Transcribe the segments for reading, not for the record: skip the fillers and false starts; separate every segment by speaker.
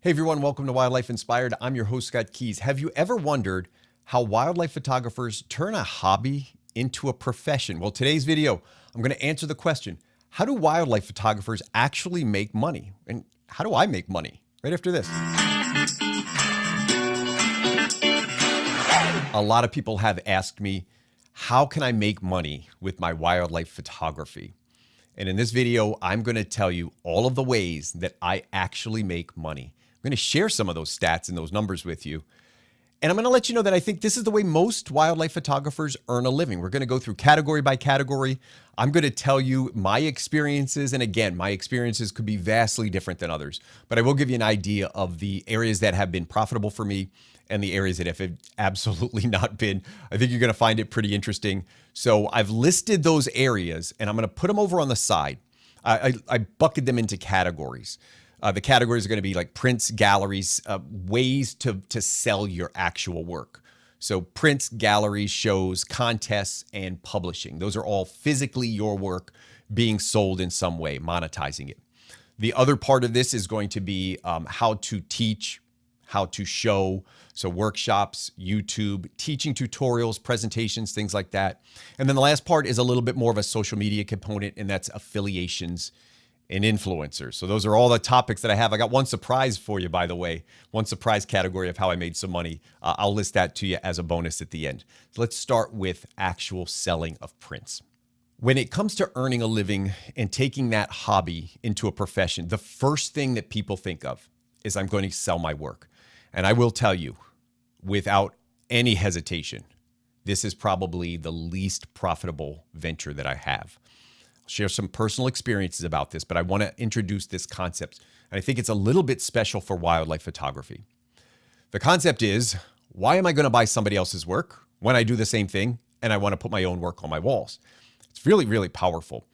Speaker 1: Hey everyone, welcome to Wildlife Inspired. I'm your host, Scott Keys. Have you ever wondered how wildlife photographers turn a hobby into a profession? Well, today's video, I'm going to answer the question, how do wildlife photographers actually make money? And how do I make money? Right after this. A lot of people have asked me, how can I make money with my wildlife photography? And in this video, I'm going to tell you all of the ways that I actually make money. I'm going to share some of those stats and those numbers with you. And I'm going to let you know that I think this is the way most wildlife photographers earn a living. We're going to go through category by category. I'm going to tell you my experiences. And again, my experiences could be vastly different than others, but I will give you an idea of the areas that have been profitable for me and the areas that have absolutely not been. I think you're going to find it pretty interesting. So I've listed those areas and I'm going to put them over on the side. I bucket them into categories. The categories are going to be like prints, galleries, ways to sell your actual work. So prints, galleries, shows, contests, and publishing. Those are all physically your work being sold in some way, monetizing it. The other part of this is going to be how to teach, how to show. So workshops, YouTube, teaching tutorials, presentations, things like that. And then the last part is a little bit more of a social media component, and that's affiliations and influencers. So those are all the topics that I have. I got one surprise for you, by the way, one surprise category of how I made some money. I'll list that to you as a bonus at the end. So let's start with actual selling of prints. When it comes to earning a living and taking that hobby into a profession, the first thing that people think of is I'm going to sell my work. And I will tell you, without any hesitation, this is probably the least profitable venture that I have. I'll share some personal experiences about this, but I want to introduce this concept. And I think it's a little bit special for wildlife photography. The concept is, why am I going to buy somebody else's work when I do the same thing and I want to put my own work on my walls? It's really, really powerful.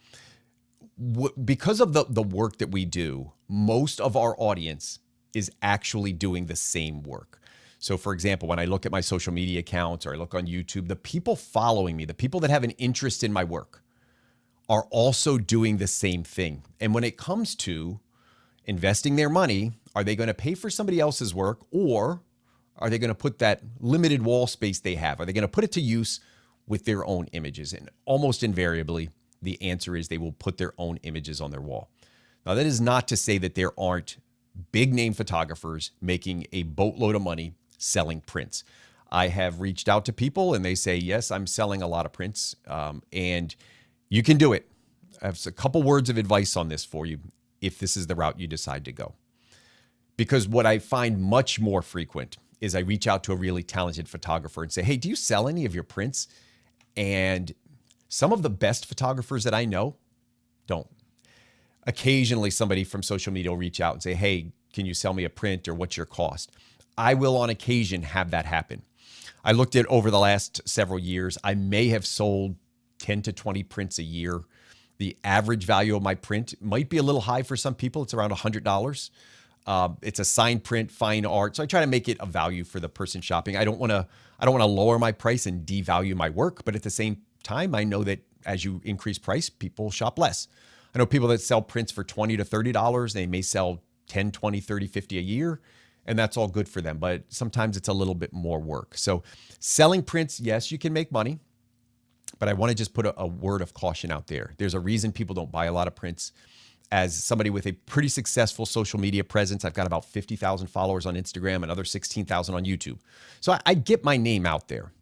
Speaker 1: Because of the work that we do, most of our audience is actually doing the same work. So for example, when I look at my social media accounts or I look on YouTube, the people following me, the people that have an interest in my work are also doing the same thing. And when it comes to investing their money, are they going to pay for somebody else's work, or are they going to put that limited wall space they have? Are they going to put it to use with their own images? And almost invariably, the answer is they will put their own images on their wall. Now, that is not to say that there aren't big name photographers making a boatload of money selling prints. I have reached out to people and they say, yes, I'm selling a lot of prints, and you can do it. I have a couple words of advice on this for you if this is the route you decide to go. Because what I find much more frequent is I reach out to a really talented photographer and say, hey, do you sell any of your prints? And some of the best photographers that I know don't. Occasionally somebody from social media will reach out and say, hey, can you sell me a print, or what's your cost? I will on occasion have that happen. I looked at over the last several years, I may have sold 10 to 20 prints a year. The average value of my print might be a little high for some people. It's around $100. It's a signed print, fine art. So I try to make it a value for the person shopping. I don't want to lower my price and devalue my work, but at the same time, I know that as you increase price, people shop less. I know people that sell prints for $20 to $30. They may sell 10, 20, 30, 50 a year, and that's all good for them. But sometimes it's a little bit more work. So selling prints, yes, you can make money, but I want to just put a word of caution out there. There's a reason people don't buy a lot of prints. As somebody with a pretty successful social media presence, I've got about 50,000 followers on Instagram, another 16,000 on YouTube. So I get my name out there.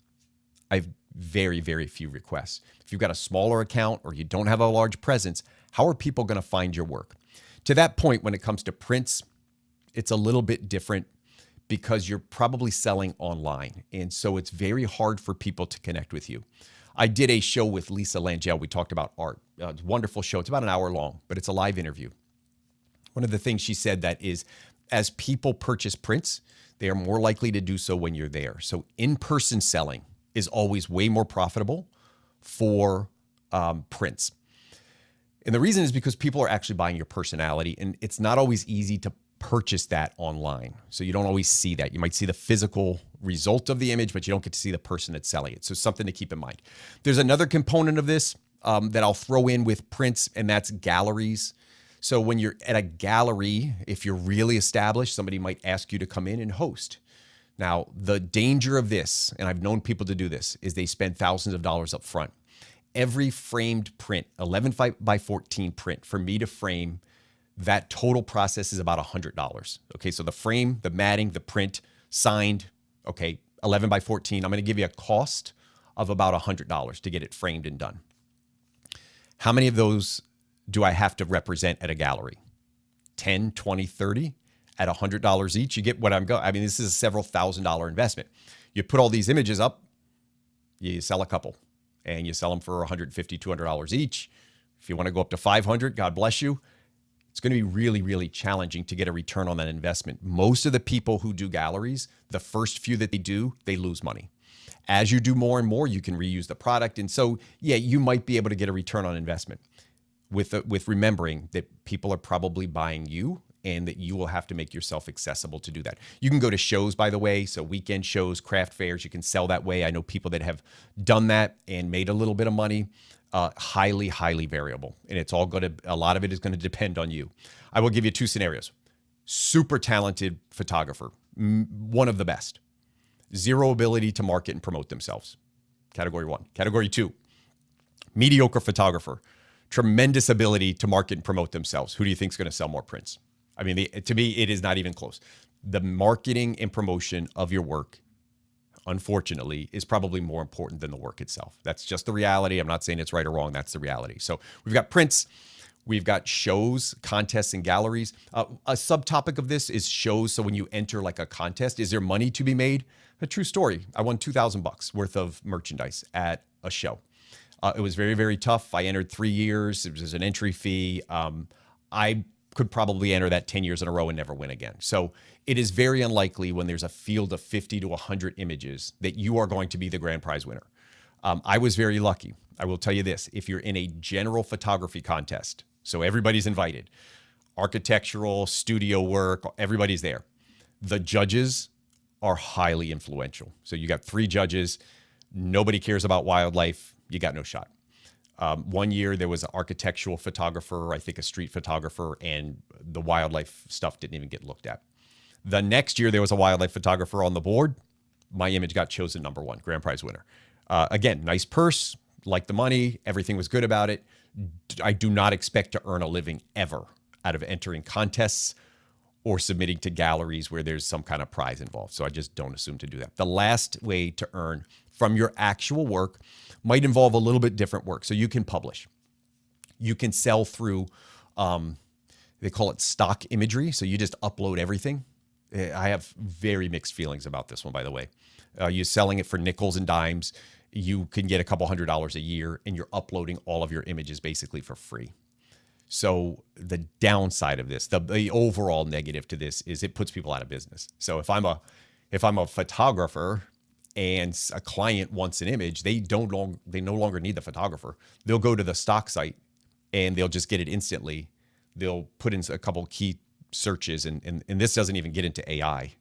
Speaker 1: I have very, very few requests. If you've got a smaller account or you don't have a large presence, how are people going to find your work? To that point, when it comes to prints, it's a little bit different because you're probably selling online. And so it's very hard for people to connect with you. I did a show with Lisa Langell. We talked about art. It's a wonderful show. It's about an hour long, but it's a live interview. One of the things she said that is, as people purchase prints, they are more likely to do so when you're there. So in-person selling is always way more profitable for prints. And the reason is because people are actually buying your personality, and it's not always easy to purchase that online. So you don't always see that. You might see the physical result of the image, but you don't get to see the person that's selling it. So something to keep in mind. There's another component of this that I'll throw in with prints, and that's galleries. So when you're at a gallery, if you're really established, somebody might ask you to come in and host. Now, the danger of this, and I've known people to do this, is they spend thousands of dollars up front. Every framed print, 11 by 14 print, for me to frame, that total process is about $100. Okay, so the frame, the matting, the print, signed, okay, 11 by 14. I'm going to give you a cost of about $100 to get it framed and done. How many of those do I have to represent at a gallery? 10, 20, 30 at $100 each. You get what I'm going. I mean, this is a several $1,000 investment. You put all these images up, you sell a couple, and you sell them for $150, $200 each. If you want to go up to 500, God bless you. It's going to be really, really challenging to get a return on that investment. Most of the people who do galleries, the first few that they do, they lose money. As you do more and more, you can reuse the product. And so, yeah, you might be able to get a return on investment with remembering that people are probably buying you and that you will have to make yourself accessible to do that. You can go to shows, by the way. So weekend shows, craft fairs, you can sell that way. I know people that have done that and made a little bit of money. Highly, highly variable. And it's all going to, a lot of it is going to depend on you. I will give you two scenarios. Super talented photographer, one of the best. Zero ability to market and promote themselves. Category one. Category two, mediocre photographer, tremendous ability to market and promote themselves. Who do you think is going to sell more prints? I mean, to me, it is not even close. The marketing and promotion of your work, unfortunately, is probably more important than the work itself. That's just the reality. I'm not saying it's right or wrong. That's the reality. So we've got prints. We've got shows, contests, and galleries. A subtopic of this is shows. So when you enter like a contest, is there money to be made? A true story. I won $2,000 worth of merchandise at a show. It was very, very tough. I entered 3 years. It was an entry fee. I could probably enter that 10 years in a row and never win again. So it is very unlikely when there's a field of 50 to 100 images that you are going to be the grand prize winner. I was very lucky. I will tell you this. If you're in a general photography contest, so everybody's invited, architectural, studio work, everybody's there. The judges are highly influential. So you got 3 judges. Nobody cares about wildlife. You got no shot. One year there was an architectural photographer, I think a street photographer, and the wildlife stuff didn't even get looked at. The next year there was a wildlife photographer on the board. My image got chosen number 1, grand prize winner. Again, nice purse, liked the money, everything was good about it. I do not expect to earn a living ever out of entering contests or submitting to galleries where there's some kind of prize involved. So I just don't assume to do that. The last way to earn from your actual work might involve a little bit different work. So you can publish. You can sell through, they call it stock imagery. So you just upload everything. I have very mixed feelings about this one, by the way. You're selling it for nickels and dimes. You can get a couple $100s a year, and you're uploading all of your images basically for free. So the downside of this, the overall negative to this, is it puts people out of business. So if I'm a photographer and a client wants an image, they no longer need the photographer. They'll go to the stock site and they'll just get it instantly. They'll put in a couple key searches, and this doesn't even get into AI.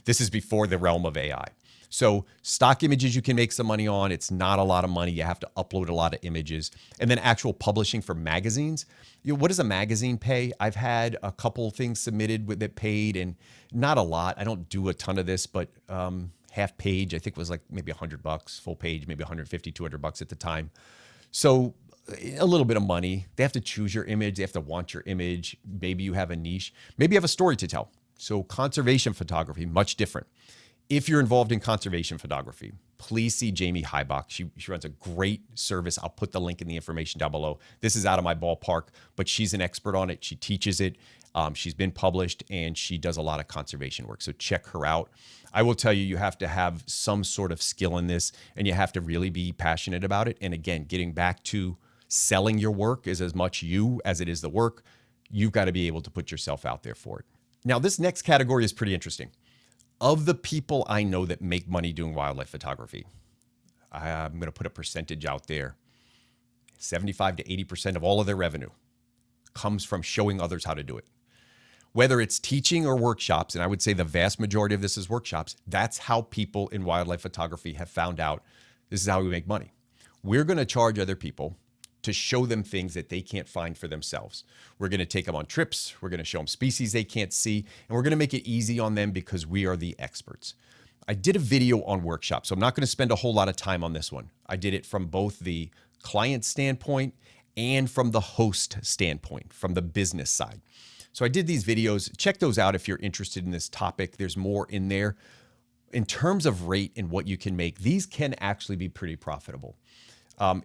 Speaker 1: This is before the realm of AI. So stock images you can make some money on. It's not a lot of money. You have to upload a lot of images. And then actual publishing for magazines. What does a magazine pay? I've had a couple things submitted that paid, and not a lot. I don't do a ton of this, but half page, I think, was like maybe $100. Full page, maybe $150, $200 at the time. So a little bit of money. They have to choose your image. They have to want your image. Maybe you have a niche. Maybe you have a story to tell. So conservation photography, much different. If you're involved in conservation photography, please see Jamie Heibach. She runs a great service. I'll put the link in the information down below. This is out of my ballpark, but she's an expert on it. She teaches it. She's been published, and she does a lot of conservation work. So check her out. I will tell you, you have to have some sort of skill in this, and you have to really be passionate about it. And again, getting back to selling your work is as much you as it is the work. You've got to be able to put yourself out there for it. Now, this next category is pretty interesting. Of the people I know that make money doing wildlife photography, I'm going to put a percentage out there. 75 to 80% of all of their revenue comes from showing others how to do it. Whether it's teaching or workshops, and I would say the vast majority of this is workshops, that's how people in wildlife photography have found out this is how we make money. We're going to charge other people to show them things that they can't find for themselves. We're going to take them on trips. We're going to show them species they can't see, and we're going to make it easy on them because we are the experts. I did a video on workshops, so I'm not going to spend a whole lot of time on this one. I did it from both the client standpoint and from the host standpoint, from the business side. So I did these videos. Check those out if you're interested in this topic. There's more in there. In terms of rate and what you can make, these can actually be pretty profitable.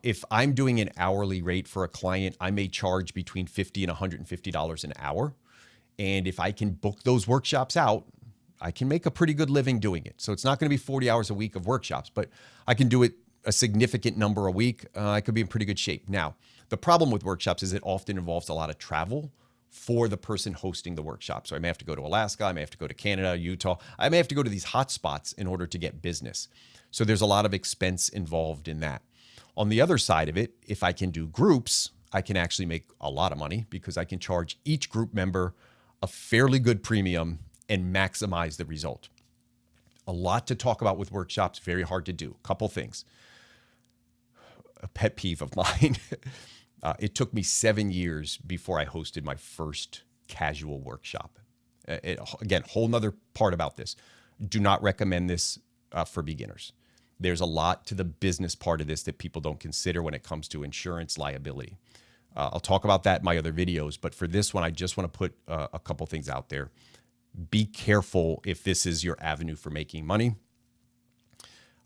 Speaker 1: If I'm doing an hourly rate for a client, I may charge between $50 and $150 an hour. And if I can book those workshops out, I can make a pretty good living doing it. So it's not going to be 40 hours a week of workshops, but I can do it a significant number a week. I could be in pretty good shape. Now, the problem with workshops is it often involves a lot of travel for the person hosting the workshop. So I may have to go to Alaska, I may have to go to Canada, Utah. I may have to go to these hot spots in order to get business. So there's a lot of expense involved in that. On the other side of it, if I can do groups, I can actually make a lot of money because I can charge each group member a fairly good premium and maximize the result. A lot to talk about with workshops, very hard to do. Couple things. A pet peeve of mine. It took me 7 years before I hosted my first casual workshop. Again, whole nother part about this. Do not recommend this for beginners. There's a lot to the business part of this that people don't consider when it comes to insurance liability. I'll talk about that in my other videos, but for this one, I just want to put a couple things out there. Be careful if this is your avenue for making money.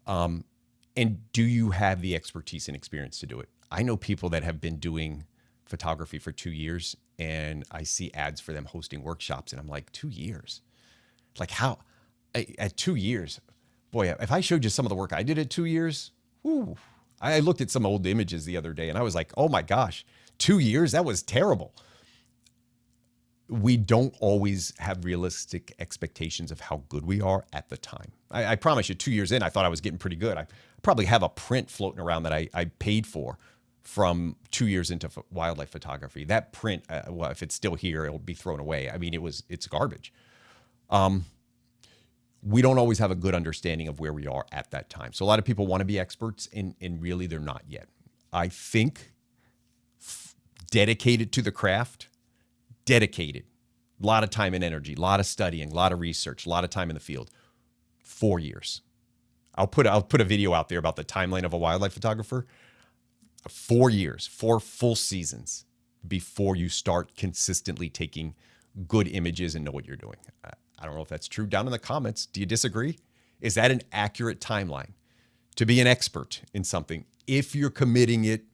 Speaker 1: And do you have the expertise and experience to do it? I know people that have been doing photography for 2 years, and I see ads for them hosting workshops, and I'm like, 2 years? Like how? At 2 years? Boy, if I showed you some of the work I did at 2 years, whew, I looked at some old images the other day and I was like, oh my gosh, 2 years? That was terrible. We don't always have realistic expectations of how good we are at the time. I promise you, 2 years in, I thought I was getting pretty good. I probably have a print floating around that I paid for from 2 years into wildlife photography. That print, well, if it's still here, it'll be thrown away. I mean, it's garbage. We don't always have a good understanding of where we are at that time. So a lot of people want to be experts, and really they're not yet. I think dedicated to the craft, dedicated, a lot of time and energy, a lot of studying, a lot of research, a lot of time in the field, 4 years. I'll put a video out there about the timeline of a wildlife photographer. 4 years, 4 full seasons before you start consistently taking good images and know what you're doing. I don't know if that's true. Down in the comments, do you disagree? Is that an accurate timeline to be an expert in something if you're committing it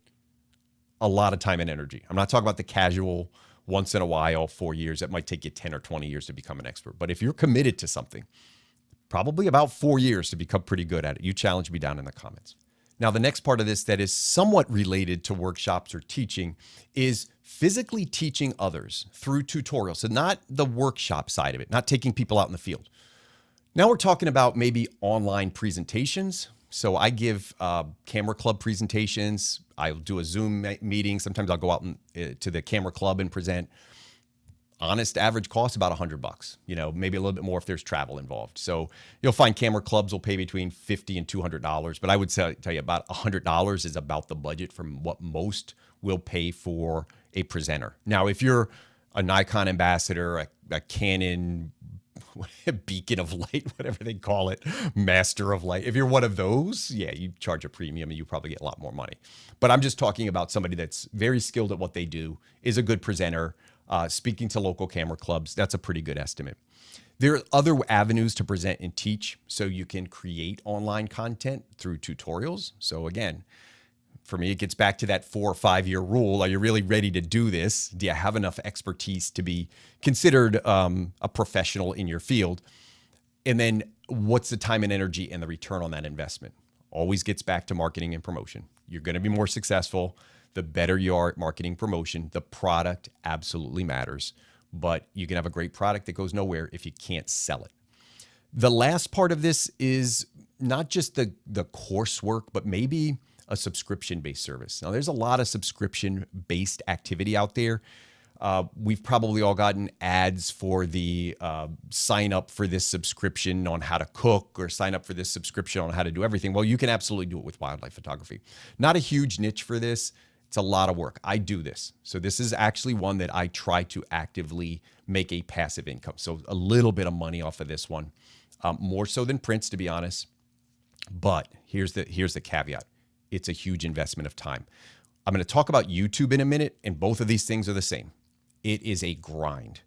Speaker 1: a lot of time and energy? I'm not talking about the casual once in a while, 4 years. That might take you 10 or 20 years to become an expert. But if you're committed to something, probably about 4 years to become pretty good at it. You challenge me down in the comments. Now, the next part of this that is somewhat related to workshops or teaching is physically teaching others through tutorials. So not the workshop side of it, not taking people out in the field. Now we're talking about maybe online presentations. So I give camera club presentations. I'll do a Zoom meeting. Sometimes I'll go out to the camera club and present. Honest average cost about $100, maybe a little bit more if there's travel involved. So you'll find camera clubs will pay between $50 and $200, but I would tell you about $100 is about the budget from what most will pay for a presenter. Now, if you're a Nikon ambassador, a Canon beacon of light, whatever they call it, master of light, if you're one of those, yeah, you charge a premium and you probably get a lot more money. But I'm just talking about somebody that's very skilled at what they do, is a good presenter, speaking to local camera clubs. That's a pretty good estimate. There are other avenues to present and teach. So you can create online content through tutorials. So again, for me, it gets back to that 4 or 5 year rule. Are you really ready to do this? Do you have enough expertise to be considered a professional in your field? And then what's the time and energy and the return on that investment? Always gets back to marketing and promotion. You're going to be more successful the better you are at marketing promotion. The product absolutely matters, but you can have a great product that goes nowhere if you can't sell it. The last part of this is not just the coursework, but maybe a subscription-based service. Now, there's a lot of subscription-based activity out there. We've probably all gotten ads for the sign up for this subscription on how to cook, or sign up for this subscription on how to do everything. Well, you can absolutely do it with wildlife photography. Not a huge niche for this. It's a lot of work. I do this. So this is actually one that I try to actively make a passive income. So a little bit of money off of this one, more so than prints, to be honest. But here's the caveat. It's a huge investment of time. I'm going to talk about YouTube in a minute, and both of these things are the same. It is a grind.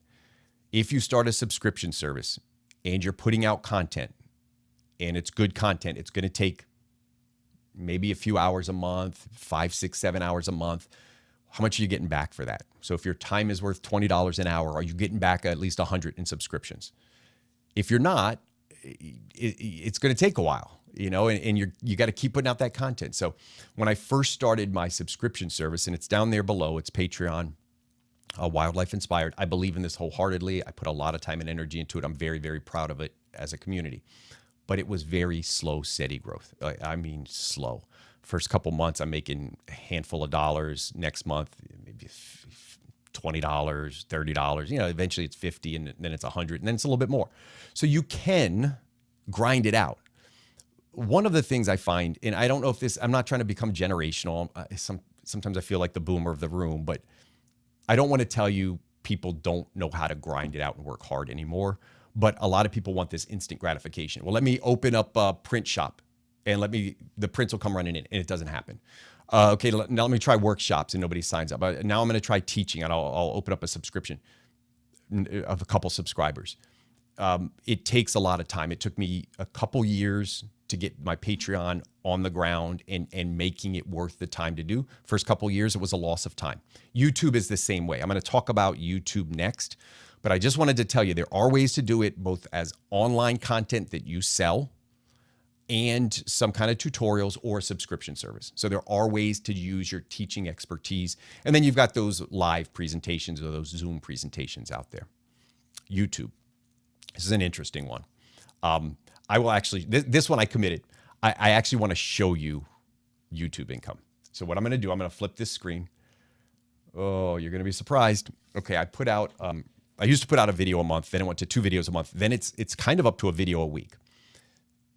Speaker 1: If you start a subscription service and you're putting out content and it's good content, it's going to take maybe a few hours a month, 5, 6, 7 hours a month. How much are you getting back for that? So if your time is worth $20 an hour, are you getting back at least 100 in subscriptions? If you're not, it's going to take a while, and you got to keep putting out that content. So when I first started my subscription service, and it's down there below, it's Patreon, Wildlife Inspired. I believe in this wholeheartedly. I put a lot of time and energy into it. I'm very, very proud of it as a community. But it was very slow, steady growth. I mean, slow. First couple months, I'm making a handful of dollars. Next month, maybe $20, $30. Eventually it's 50, and then it's 100, and then it's a little bit more. So you can grind it out. One of the things I find, and I don't know if this, I'm not trying to become generational. Sometimes I feel like the boomer of the room, but I don't want to tell you people don't know how to grind it out and work hard anymore. But a lot of people want this instant gratification. Well, let me open up a print shop and the prints will come running in, and it doesn't happen. Okay, now let me try workshops and nobody signs up. Now I'm going to try teaching, and I'll open up a subscription of a couple subscribers. It takes a lot of time. It took me a couple years to get my Patreon on the ground and making it worth the time to do. First couple years, it was a loss of time. YouTube is the same way. I'm going to talk about YouTube next. But I just wanted to tell you, there are ways to do it both as online content that you sell and some kind of tutorials or a subscription service. So there are ways to use your teaching expertise. And then you've got those live presentations or those Zoom presentations out there. YouTube. This is an interesting one. I will actually, this one I committed. I actually want to show you YouTube income. So what I'm going to do, I'm going to flip this screen. Oh, you're going to be surprised. Okay, I used to put out a video a month, then it went to 2 videos a month. Then it's kind of up to a video a week.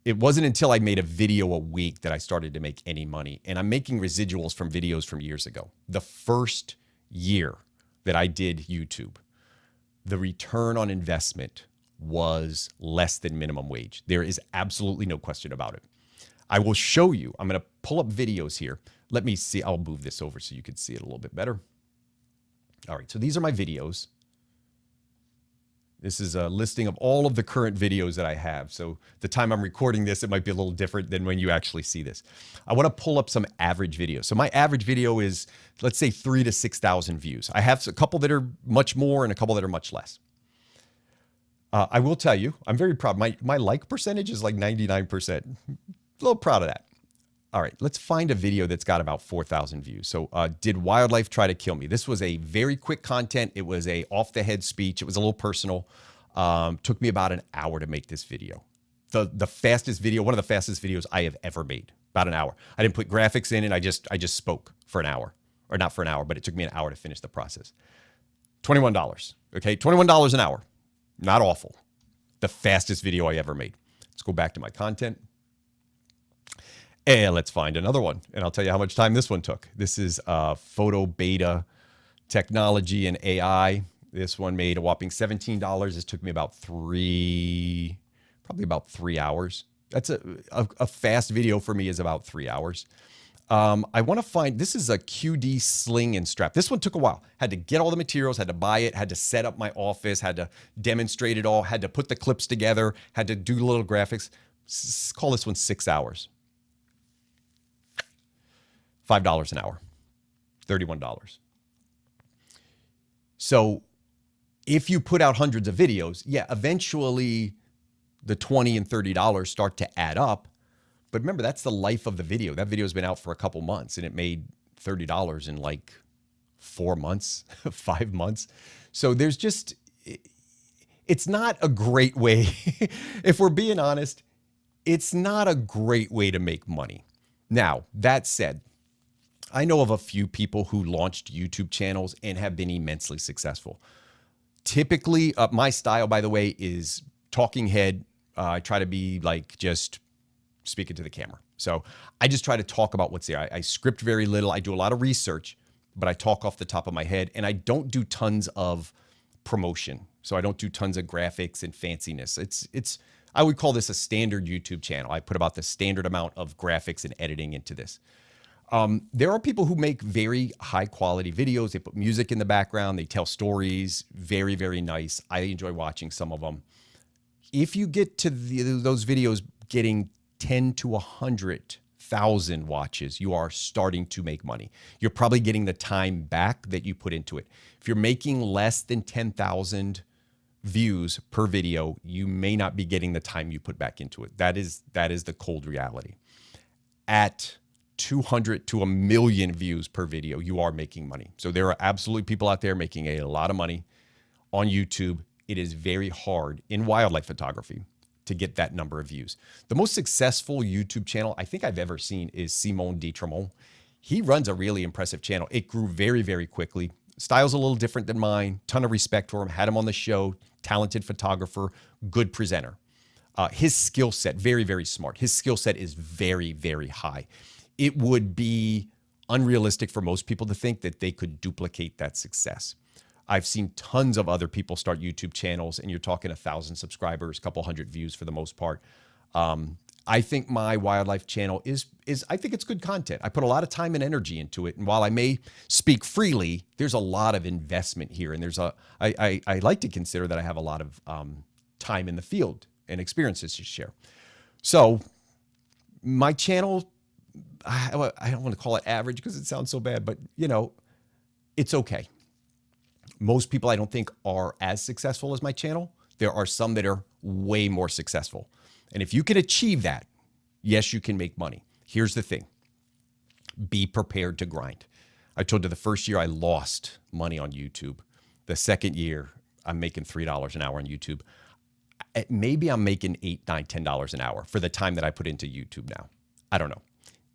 Speaker 1: It wasn't until I made a video a week that I started to make any money. And I'm making residuals from videos from years ago. The first year that I did YouTube, the return on investment was less than minimum wage. There is absolutely no question about it. I will show you. I'm going to pull up videos here. Let me see. I'll move this over so you can see it a little bit better. All right, so these are my videos. This is a listing of all of the current videos that I have. So the time I'm recording this, it might be a little different than when you actually see this. I want to pull up some average videos. So my average video is, let's say, 3,000 to 6,000 views. I have a couple that are much more and a couple that are much less. I will tell you, I'm very proud. My like percentage is like 99%. A little proud of that. All right, let's find a video that's got about 4,000 views. So did wildlife try to kill me? This was a very quick content. It was a off the head speech. It was a little personal. Took me about an hour to make this video. The fastest video, one of the fastest videos I have ever made, about an hour. I didn't put graphics in it. I just spoke for an hour, or not for an hour, but it took me an hour to finish the process. $21, okay? $21 an hour, not awful. The fastest video I ever made. Let's go back to my content. And let's find another one. And I'll tell you how much time this one took. This is photo beta technology and AI. This one made a whopping $17. This took me probably about 3 hours. That's a fast video for me is about 3 hours. I want to find, this is a QD sling and strap. This one took a while. Had to get all the materials, had to buy it, had to set up my office, had to demonstrate it all, had to put the clips together, had to do little graphics. Call this one 6 hours. $5 an hour, $31. So if you put out hundreds of videos, yeah, eventually the $20 and $30 start to add up. But remember, that's the life of the video. That video has been out for a couple months and it made $30 in like 4 months, 5 months. So there's just, it's not a great way. If we're being honest, it's not a great way to make money. Now, that said, I know of a few people who launched YouTube channels and have been immensely successful. Typically, my style, by the way, is talking head. I try to be like just speaking to the camera. So I just try to talk about what's there. I script very little. I do a lot of research, but I talk off the top of my head, and I don't do tons of promotion. So I don't do tons of graphics and fanciness. I would call this a standard YouTube channel. I put about the standard amount of graphics and editing into this. There are people who make very high quality videos. They put music in the background. They tell stories. Very, very nice. I enjoy watching some of them. If you get to those videos getting 10 to 100,000 watches, you are starting to make money. You're probably getting the time back that you put into it. If you're making less than 10,000 views per video, you may not be getting the time you put back into it. That is the cold reality. At 200 to a million views per video, you are making money. So there are absolutely people out there making a lot of money on YouTube. It is very hard in wildlife photography to get that number of views. The most successful YouTube channel I think I've ever seen is Simon de Tremont. He runs a really impressive channel. It grew very, very quickly. Style's a little different than mine. Ton of respect for him. Had him on the show. Talented photographer, good presenter. His skill set, very, very smart. His skill set is very, very high. It would be unrealistic for most people to think that they could duplicate that success. I've seen tons of other people start YouTube channels, and you're talking 1,000 subscribers, a couple hundred views for the most part. I think my wildlife channel is I think it's good content. I put a lot of time and energy into it, and while I may speak freely, there's a lot of investment here, and I like to consider that I have a lot of time in the field and experiences to share. So my channel, I don't want to call it average because it sounds so bad, but it's okay. Most people I don't think are as successful as my channel. There are some that are way more successful. And if you can achieve that, yes, you can make money. Here's the thing. Be prepared to grind. I told you the first year I lost money on YouTube. The second year, I'm making $3 an hour on YouTube. Maybe I'm making $8, $9, $10 an hour for the time that I put into YouTube now. I don't know.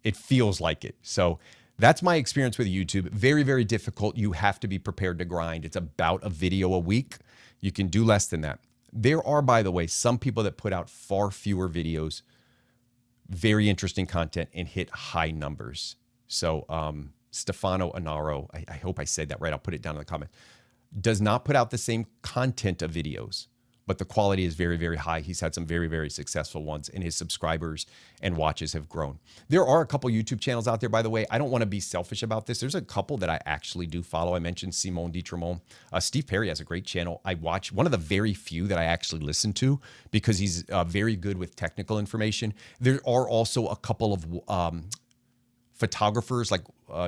Speaker 1: It feels like it. So that's my experience with YouTube. Very, very difficult. You have to be prepared to grind. It's about a video a week. You can do less than that. There are, by the way, some people that put out far fewer videos, very interesting content, and hit high numbers. So Stefano Anaro, I hope I said that right. I'll put it down in the comment. Does not put out the same content of videos, but the quality is very, very high. He's had some very, very successful ones, and his subscribers and watches have grown. There are a couple YouTube channels out there, by the way. I don't want to be selfish about this. There's a couple that I actually do follow. I mentioned Simon de Tremont. Steve Perry has a great channel. I watch one of the very few that I actually listen to because he's very good with technical information. There are also a couple of photographers, like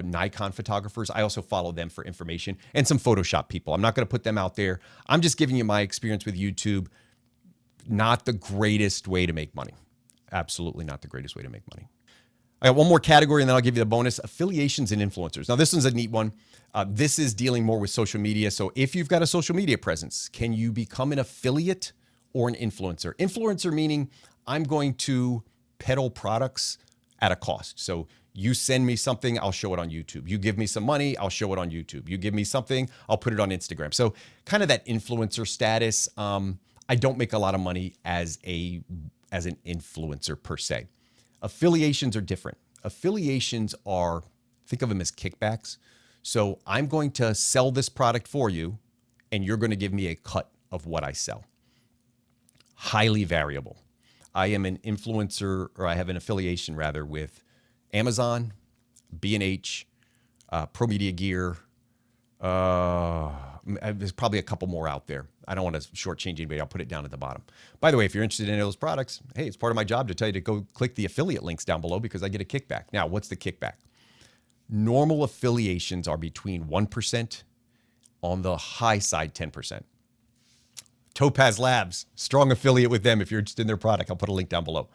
Speaker 1: Nikon photographers. I also follow them for information, and some Photoshop people. I'm not going to put them out there. I'm just giving you my experience with YouTube. Not the greatest way to make money. Absolutely not the greatest way to make money. I got one more category, and then I'll give you the bonus: affiliations and influencers. Now, this one's a neat one. This is dealing more with social media. So if you've got a social media presence, can you become an affiliate or an influencer? Influencer meaning I'm going to peddle products at a cost. So you send me something, I'll show it on YouTube. You give me some money, I'll show it on YouTube. You give me something, I'll put it on Instagram. So kind of that influencer status. I don't make a lot of money as an influencer per se. Affiliations are different. Affiliations are, think of them as kickbacks. So I'm going to sell this product for you, and you're going to give me a cut of what I sell. Highly variable. I am an influencer, or I have an affiliation rather, with Amazon, B&H, Pro Media Gear. There's probably a couple more out there. I don't want to shortchange anybody. I'll put it down at the bottom. By the way, if you're interested in any of those products, hey, it's part of my job to tell you to go click the affiliate links down below because I get a kickback. Now, what's the kickback? Normal affiliations are between 1%, on the high side, 10%. Topaz Labs, strong affiliate with them. If you're interested in their product, I'll put a link down below.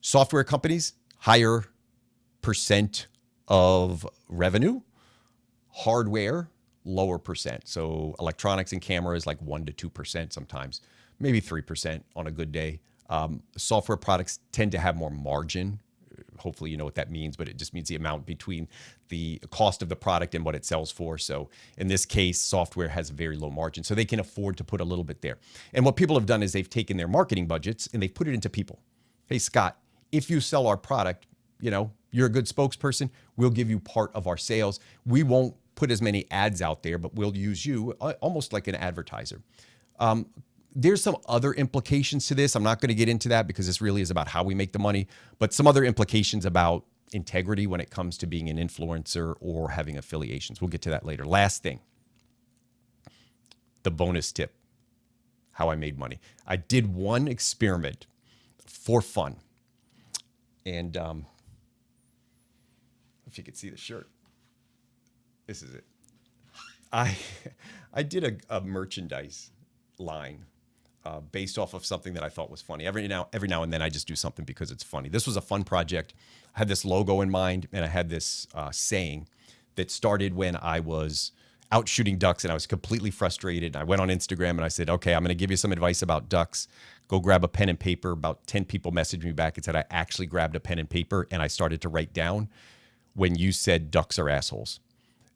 Speaker 1: Software companies, higher percent of revenue. Hardware, lower percent. So electronics and cameras, like 1% to 2% sometimes, maybe 3% on a good day. Software products tend to have more margin. Hopefully you know what that means, but it just means the amount between the cost of the product and what it sells for. So in this case, software has a very low margin, so they can afford to put a little bit there. And what people have done is they've taken their marketing budgets and they've put it into people. Hey, Scott, If you sell our product, you're a good spokesperson, we'll give you part of our sales. We won't put as many ads out there, but we'll use you almost like an advertiser. There's some other implications to this. I'm not going to get into that because this really is about how we make the money, but some other implications about integrity when it comes to being an influencer or having affiliations. We'll get to that later. Last thing, the bonus tip, how I made money. I did one experiment for fun. And if you could see the shirt, this is it. I did a merchandise line based off of something that I thought was funny. Every now and then I just do something because it's funny. This was a fun project. I had this logo in mind, and I had this saying that started when I was out shooting ducks and I was completely frustrated. I went on Instagram and I said, okay, I'm going to give you some advice about ducks. Go grab a pen and paper. About 10 people messaged me back and said I actually grabbed a pen and paper and I started to write down when you said ducks are assholes.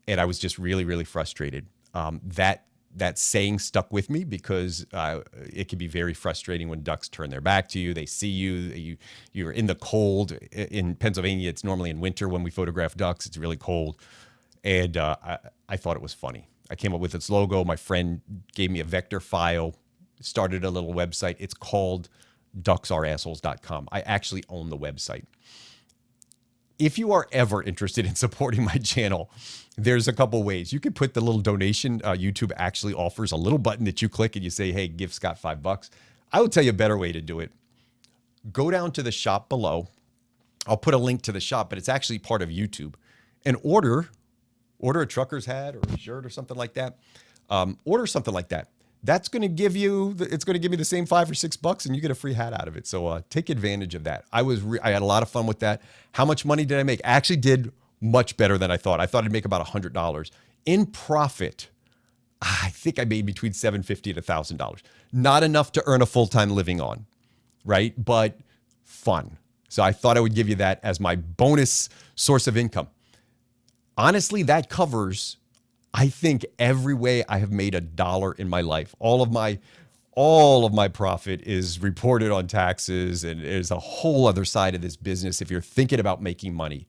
Speaker 1: And I was just really, really frustrated. That saying stuck with me because it can be very frustrating when ducks turn their back to you. They see you're in the cold. In Pennsylvania, it's normally in winter when we photograph ducks. It's really cold. And I thought it was funny. I came up with its logo. My friend gave me a vector file, started a little website. It's called ducksareassholes.com. I actually own the website. If you are ever interested in supporting my channel, there's a couple ways. You could put the little donation. YouTube actually offers a little button that you click and you say, hey, give Scott $5. I will tell you a better way to do it. Go down to the shop below. I'll put a link to the shop, but it's actually part of YouTube. And order a trucker's hat or a shirt or something like that. Order something like that. That's going to give you, it's going to give me the same $5 or $6 and you get a free hat out of it. So take advantage of that. I had a lot of fun with that. How much money did I make? I actually did much better than I thought. I thought I'd make about $100. In profit, I think I made between $750 and $1,000. Not enough to earn a full-time living on, right? But fun. So I thought I would give you that as my bonus source of income. Honestly, that covers, I think, every way I have made $1 in my life. All of my profit is reported on taxes, and there's a whole other side of this business. If you're thinking about making money,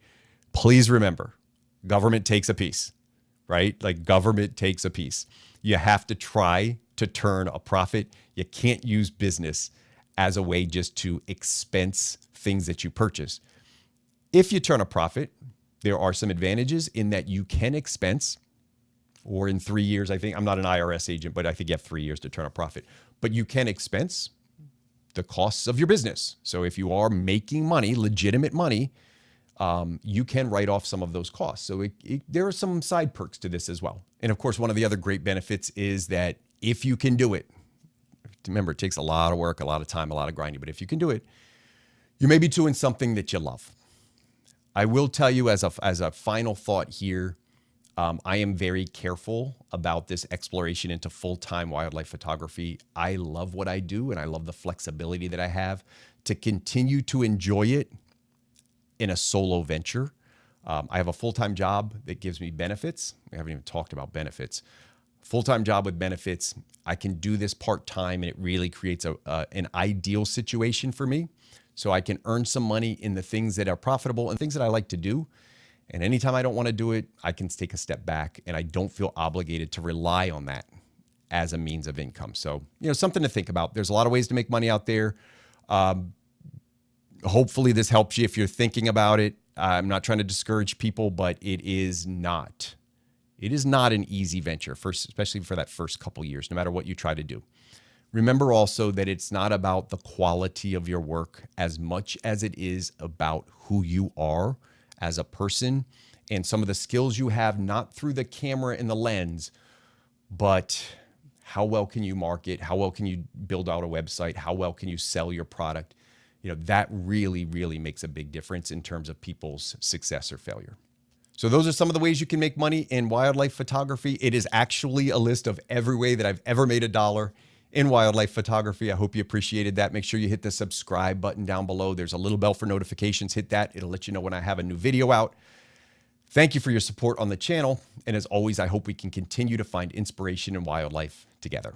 Speaker 1: please remember, government takes a piece, right? Like government takes a piece. You have to try to turn a profit. You can't use business as a way just to expense things that you purchase. If you turn a profit, there are some advantages in that you can expense, or in 3 years, I think, I'm not an IRS agent, but I think you have 3 years to turn a profit. But you can expense the costs of your business. So if you are making money, legitimate money, you can write off some of those costs. So there are some side perks to this as well. And of course, one of the other great benefits is that if you can do it, remember, it takes a lot of work, a lot of time, a lot of grinding, but if you can do it, you may be doing something that you love. I will tell you as a final thought here, I am very careful about this exploration into full-time wildlife photography. I love what I do, and I love the flexibility that I have to continue to enjoy it in a solo venture. I have a full-time job that gives me benefits. We haven't even talked about benefits. Full-time job with benefits. I can do this part-time, and it really creates an ideal situation for me. So I can earn some money in the things that are profitable and things that I like to do. And anytime I don't want to do it, I can take a step back, and I don't feel obligated to rely on that as a means of income. So, something to think about. There's a lot of ways to make money out there. Hopefully this helps you if you're thinking about it. I'm not trying to discourage people, but it is not an easy venture, especially for that first couple years, no matter what you try to do. Remember also that it's not about the quality of your work as much as it is about who you are as a person and some of the skills you have, not through the camera and the lens, but how well can you market? How well can you build out a website? How well can you sell your product? That really, really makes a big difference in terms of people's success or failure. So those are some of the ways you can make money in wildlife photography. It is actually a list of every way that I've ever made $1 in wildlife photography. I hope you appreciated that. Make sure you hit the subscribe button down below. There's a little bell for notifications. Hit that. It'll let you know when I have a new video out. Thank you for your support on the channel. And as always, I hope we can continue to find inspiration in wildlife together.